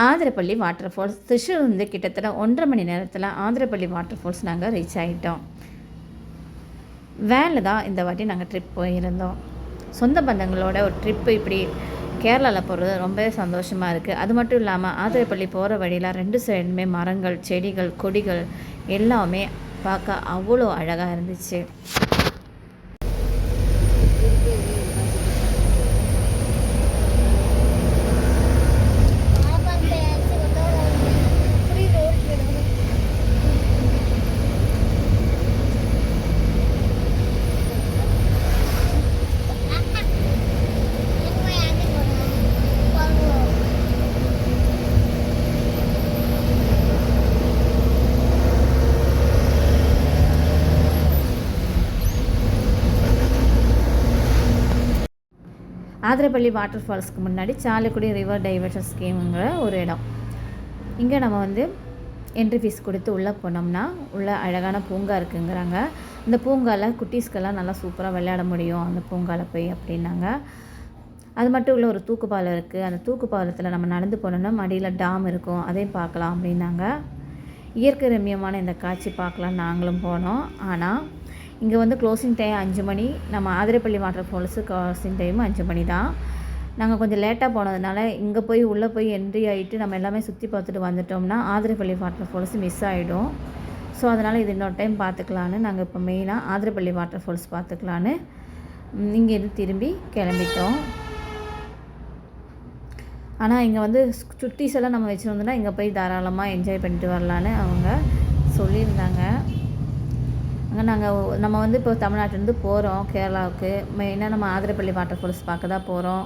Athirappilly water falls திருச்சூர்லேருந்து கிட்டத்தட்ட 1.5 மணி நேரத்தில் Athirappilly water falls நாங்கள் ரீச் ஆகிட்டோம். வேனில் தான் இந்த வாட்டி நாங்கள் ட்ரிப் போயிருந்தோம். சொந்த பந்தங்களோட ஒரு ட்ரிப்பு இப்படி கேரளாவில் போகிறது ரொம்பவே சந்தோஷமாக இருக்குது. அது மட்டும் இல்லாமல் ஆதிரப்பள்ளி போகிற வழியில் 2 சைடுமே மரங்கள், செடிகள், கொடிகள் எல்லாமே பார்க்க அவ்வளோ அழகாக இருந்துச்சு. ஆதிரப்பள்ளி வாட்டர் ஃபால்ஸ்க்கு முன்னாடி சாலக்குடி ரிவர் டைவர்ஷன் ஸ்கீமுங்கிற ஒரு இடம். இங்கே நம்ம என்ட்ரி ஃபீஸ் கொடுத்து உள்ளே போனோம்னா உள்ள அழகான பூங்கா இருக்குங்கிறாங்க. இந்த பூங்காவில் குட்டீஸ்க்கெல்லாம் நல்லா சூப்பராக விளையாட முடியும் அந்த பூங்காவில் போய் அப்படின்னாங்க. அது மட்டும் இல்லை, ஒரு தூக்குப்பாலம் இருக்குது. அந்த தூக்குப்பாலத்தில் நம்ம நடந்து போனோம்னா மடியில் டாம் இருக்கும், அதையும் பார்க்கலாம் அப்படின்னாங்க. இயற்கை ரம்மியமான இந்த காட்சி பார்க்கலாம் நாங்களும் போனோம். ஆனால் இங்கே க்ளோசிங் டைம் 5 மணி. நம்ம Athirappilly water falls closing time 5 மணி தான். நாங்கள் கொஞ்சம் லேட்டாக போனதுனால இங்கே போய் உள்ளே போய் என்ட்ரி ஆகிட்டு நம்ம எல்லாமே சுற்றி பார்த்துட்டு வந்துட்டோம்னா ஆதிரப்பள்ளி வாட்டர் ஃபால்ஸ் மிஸ் ஆகிடும். ஸோ அதனால் இது இன்னொரு டைம் பார்த்துக்கலான்னு நாங்கள் இப்போ மெயினாக ஆதிரப்பள்ளி வாட்டர் ஃபால்ஸ் பார்த்துக்கலான்னு இங்கேருந்து திரும்பி கிளம்பிட்டோம். ஆனால் இங்கே சுட்டீஸ் எல்லாம் நம்ம வச்சுருந்தோம்னா இங்கே போய் தாராளமாக என்ஜாய் பண்ணிட்டு வரலான்னு அவங்க சொல்லியிருந்தாங்க. அங்கே நம்ம இப்போ தமிழ்நாட்டிலேருந்து போகிறோம் கேரளாவுக்கு. மெயினாக நம்ம ஆதிரப்பள்ளி வாட்டர் ஃபால்ஸ் பார்க்க தான் போகிறோம்.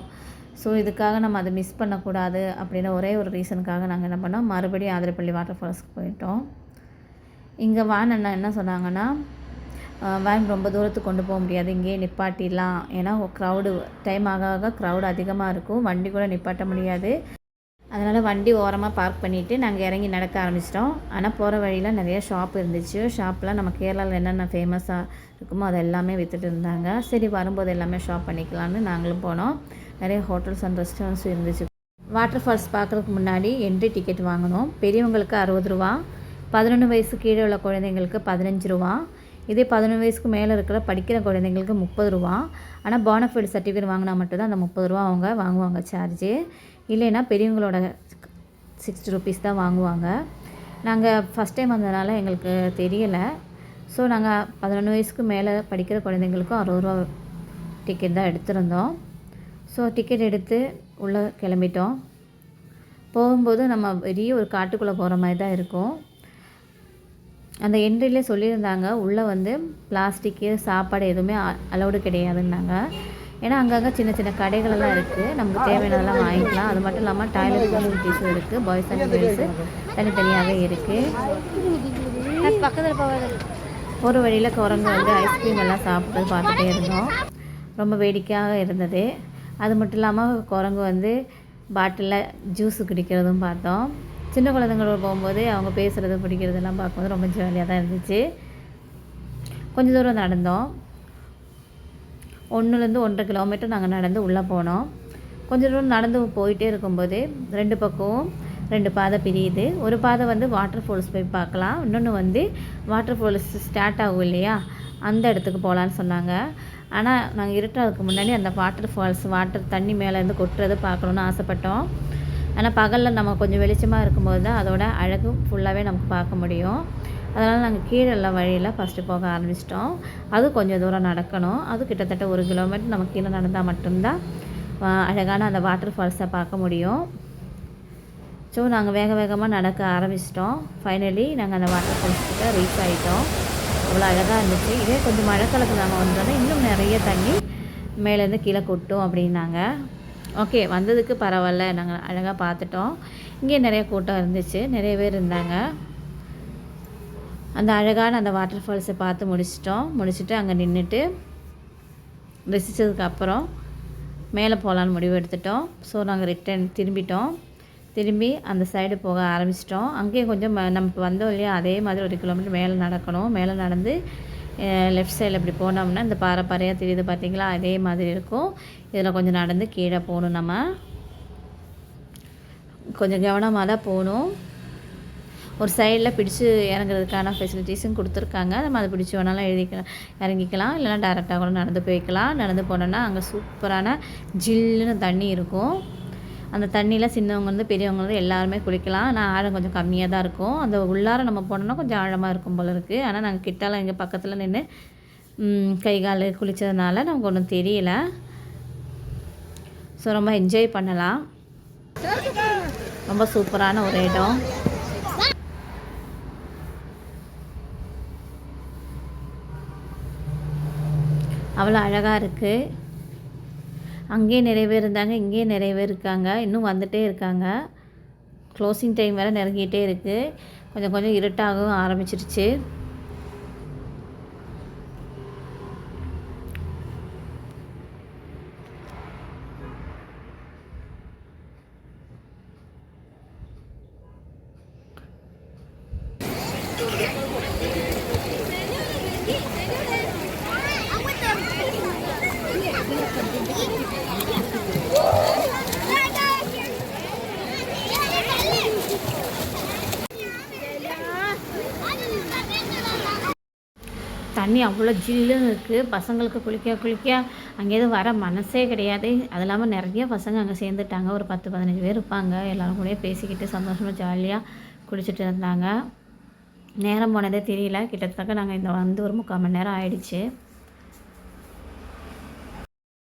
ஸோ இதுக்காக நம்ம அதை மிஸ் பண்ணக்கூடாது அப்படின்னு ஒரே ஒரு ரீசனுக்காக நாங்கள் என்ன பண்ணோம், மறுபடியும் ஆதிரப்பள்ளி வாட்டர் ஃபால்ஸ்க்கு போயிட்டோம். இங்கே வேன் அண்ணா என்ன சொன்னாங்கன்னா, வேன் ரொம்ப தூரத்துக்கு கொண்டு போக முடியாது, இங்கேயே நிப்பாட்டிடலாம். ஏன்னா க்ரௌடு டைம் ஆக ஆக க்ரௌடு அதிகமாக இருக்கும், வண்டி கூட நிப்பாட்ட முடியாது. அதனால் வண்டி ஓரமாக பார்க் பண்ணிவிட்டு நாங்கள் இறங்கி நடக்க ஆரம்பிச்சிட்டோம். ஆனால் போகிற வழியில் நிறைய ஷாப் இருந்துச்சு. ஷாப்பில் நம்ம கேரளாவில் என்னென்ன ஃபேமஸாக இருக்குமோ அது எல்லாமே விற்றுட்டு இருந்தாங்க. சரி வரும்போது எல்லாமே ஷாப் பண்ணிக்கலான்னு நாங்களும் போனோம். நிறைய ஹோட்டல்ஸ் அண்ட் ரெஸ்டாரண்ட்ஸும் இருந்துச்சு. வாட்டர் ஃபால்ஸ் பார்க்குறதுக்கு முன்னாடி என்ட்ரி டிக்கெட் வாங்கணும். பெரியவங்களுக்கு 60 ரூபா, 11 வயசு கீழே உள்ள குழந்தைங்களுக்கு 15 ரூபா, இதே 11 வயசுக்கு மேலே இருக்கிற படிக்கிற குழந்தைங்களுக்கு 30 ரூபா. ஆனால் போனஃபைட் சர்டிஃபிகேட் வாங்கினா மட்டும்தான் அந்த 30 ரூபா அவங்க வாங்குவாங்க சார்ஜு. இல்லைன்னா பெரியவங்களோட 60 ருபீஸ் தான் வாங்குவாங்க. நாங்கள் ஃபஸ்ட் டைம் வந்ததுனால எங்களுக்கு தெரியலை. ஸோ நாங்கள் 11 வயசுக்கு மேலே படிக்கிற குழந்தைங்களுக்கும் 60 ரூபா டிக்கெட் தான் எடுத்திருந்தோம். ஸோ டிக்கெட் எடுத்து உள்ளே கிளம்பிட்டோம். போகும்போது நம்ம பெரிய ஒரு காட்டுக்குள்ளே போகிற மாதிரி தான் இருக்கும். அந்த என்ட்ரிலே சொல்லியிருந்தாங்க உள்ளே பிளாஸ்டிக்கு சாப்பாடு எதுவுமே அலௌடு கிடையாதுன்னாங்க. ஏன்னா அங்கங்கே சின்ன சின்ன கடைகளெல்லாம் இருக்குது, நமக்கு தேவையானதெல்லாம் வாங்கிக்கலாம். அது மட்டும் இல்லாமல் டாய்லெட் ஃபெசிலிட்டிஸும் இருக்குது, பாய்ஸ் அண்ட் கேர்ள்ஸு தனித்தனியாகவே இருக்குது. பக்கத்தில் போகிற வழியில் குரங்கு ஐஸ்கிரீம் எல்லாம் சாப்பிட்டு பார்த்துட்டே இருந்தோம். ரொம்ப வேடிக்கையாக இருந்தது. அது மட்டும் இல்லாமல் குரங்கு பாட்டிலில் ஜூஸு குடிக்கிறதும் பார்த்தோம். சின்ன குழந்தைங்களோட போகும்போது அவங்க பேசுகிறது பிடிக்கிறதெல்லாம் பார்க்கும்போது ரொம்ப ஜாலியாக தான் இருந்துச்சு. கொஞ்சம் தூரம் நடந்தோம். 1லேருந்து 1.5 கிலோமீட்டர் நாங்கள் நடந்து உள்ளே போனோம். கொஞ்சம் தூரம் நடந்து போயிட்டே இருக்கும்போது 2 பக்கமும் 2 பாதை பிரியுது. ஒரு பாதை வாட்டர் ஃபால்ஸ் போய் பார்க்கலாம், இன்னொன்று வாட்டர் ஃபால்ஸ் ஸ்டார்ட் ஆகும் இல்லையா அந்த இடத்துக்கு போகலான்னு சொன்னாங்க. ஆனால் நாங்கள் இருட்டுறதுக்கு முன்னாடி அந்த வாட்டர் ஃபால்ஸ் தண்ணி மேலேருந்து கொட்டுறது பார்க்கணுன்னு ஆசைப்பட்டோம். ஆனால் பகலில் நம்ம கொஞ்சம் வெளிச்சமாக இருக்கும்போது தான் அதோட அழகு ஃபுல்லாகவே நமக்கு பார்க்க முடியும். அதனால் நாங்கள் கீழே உள்ள வழியில் ஃபஸ்ட்டு போக ஆரம்பிச்சிட்டோம். அது கொஞ்சம் தூரம் நடக்கணும். அது கிட்டத்தட்ட 1 கிலோமீட்டர் நம்ம கீழே நடந்தால் மட்டும்தான் அழகான அந்த வாட்டர் ஃபால்ஸை பார்க்க முடியும். ஸோ நாங்கள் வேக வேகமாக நடக்க ஆரம்பிச்சிட்டோம். ஃபைனலி நாங்கள் அந்த வாட்டர் ஃபால்ஸ்கிட்ட ரீச் ஆகிட்டோம். அவ்வளோ அழகாக இருந்துச்சு. இதே கொஞ்சம் மழைக்காலத்தில் நாங்கள் வந்தோன்னா இன்னும் நிறைய தண்ணி மேலேருந்து கீழே கொட்டும் அப்படின்னாங்க. ஓகே, வந்ததுக்கு பரவாயில்ல, நாங்கள் அழகாக பார்த்துட்டோம். இங்கே நிறைய கூட்டம் இருந்துச்சு, நிறைய பேர் இருந்தாங்க. அந்த அழகான அந்த வாட்டர் ஃபால்ஸை பார்த்து முடிச்சுட்டு அங்கே நின்றுட்டு ரசித்ததுக்கப்புறம் மேலே போகலான்னு முடிவு எடுத்துட்டோம். ஸோ நாங்கள் திரும்பி அந்த சைடு போக ஆரம்பிச்சிட்டோம். அங்கேயும் கொஞ்சம் நம்ம வந்தோம் இல்லையா, அதே மாதிரி 1 கிலோமீட்டர் மேலே நடக்கணும். மேலே நடந்து லெஃப்ட் சைடில் இப்படி போனோம்னா இந்த பாறையாக தெரியுது பார்த்தீங்களா, அதே மாதிரி இருக்கும். இதில் கொஞ்சம் நடந்து கீழே போகணும். நம்ம கொஞ்சம் கவனமாக தான் போகணும். ஒரு சைடில் பிடிச்சு இறங்குறதுக்கான ஃபெசிலிட்டிஸும் கொடுத்துருக்காங்க. நம்ம அதை பிடிச்சி வேணாலும் இறங்கிக்கலாம், இல்லைனா டேரெக்டாக கூட நடந்து போய்க்கலாம். நடந்து போனோன்னா அங்கே சூப்பரான ஜில்லுன்னு தண்ணி இருக்கும். அந்த தண்ணியில் சின்னவங்க வந்து பெரியவங்க வந்து எல்லாருமே குளிக்கலாம். ஆனால் ஆழம் கொஞ்சம் கம்மியாக தான் இருக்கும். அந்த உள்ளார நம்ம போனோம்னா கொஞ்சம் ஆழமாக இருக்கும் போல இருக்குது. ஆனால் நாங்கள் கிட்டால இங்கே பக்கத்தில் நின்று கை கால் குளித்ததுனால நமக்கு ஒன்றும் தெரியல. ஸோ ரொம்ப என்ஜாய் பண்ணலாம். ரொம்ப சூப்பரான ஒரு இடம். அவ்வளோ அழகாக இருக்குது. அங்கேயே நிறைய பேர் இருந்தாங்க, இங்கேயே நிறைய பேர் இருக்காங்க, இன்னும் வந்துகிட்டே இருக்காங்க. க்ளோசிங் டைம் வேறு நெருங்கிட்டே இருக்குது. கொஞ்சம் கொஞ்சம் இருட்டாகவும் ஆரம்பிச்சிருச்சு. தண்ணி அவ்வளோ ஜில்லுன்னு இருக்குது. பசங்களுக்கு குளிக்க அங்கேருந்து வர மனசே கிடையாது. அது இல்லாமல் நிறைய பசங்க அங்கே சேர்ந்துட்டாங்க. ஒரு 10-15 பேர் இருப்பாங்க. எல்லோரும் கூட பேசிக்கிட்டு சந்தோஷமாக ஜாலியாக குளிச்சுட்டு இருந்தாங்க. நேரம் போனதே தெரியல. கிட்டத்தட்ட நாங்கள் இந்த வந்து ஒரு 3/4 மணி நேரம் ஆயிடுச்சு.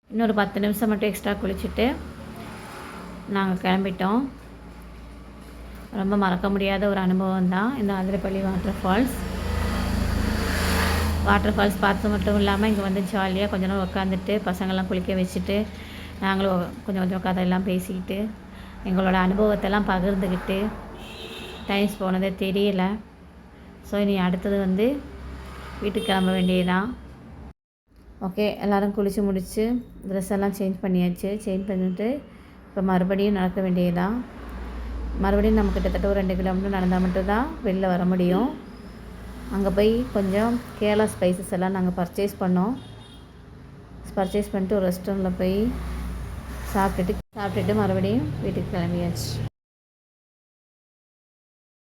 இன்னொரு 10 நிமிஷம் மட்டும் எக்ஸ்ட்ரா குளிச்சுட்டு நாங்கள் கிளம்பிட்டோம். ரொம்ப மறக்க முடியாத ஒரு அனுபவம் தான் இந்த அதிரப்பள்ளி வாட்டர் ஃபால்ஸ் பார்த்து மட்டும் இல்லாமல் இங்கே வந்து ஜாலியாக கொஞ்ச நேரம் உட்காந்துட்டு பசங்கள்லாம் குளிக்க வச்சுட்டு நாங்களும் கொஞ்சம் கொஞ்சம் கதையெல்லாம் பேசிக்கிட்டு எங்களோட அனுபவத்தெல்லாம் பகிர்ந்துக்கிட்டு டைம்ஸ் போனதே தெரியல. ஸோ இனி அடுத்தது வந்து வீட்டுக்கு கிளம்ப வேண்டியதுதான். ஓகே, எல்லோரும் குளித்து முடித்து ட்ரெஸ் எல்லாம் சேஞ்ச் பண்ணியாச்சு. சேஞ்ச் பண்ணிவிட்டு இப்போ மறுபடியும் நடக்க வேண்டியதுதான். மறுபடியும் நம்ம கிட்டத்தட்ட ஒரு 2 கிலோமீட்டர் நடந்தால் மட்டும்தான் வெளில வர முடியும். அங்கே போய் கொஞ்சம் கேரளா ஸ்பைசஸ் எல்லாம் நாங்கள் பர்ச்சேஸ் பண்ணிட்டு ஒரு ரெஸ்டாரண்ட்டில் போய் சாப்பிட்டுட்டு மறுபடியும் வீட்டுக்கு கிளம்பியாச்சு.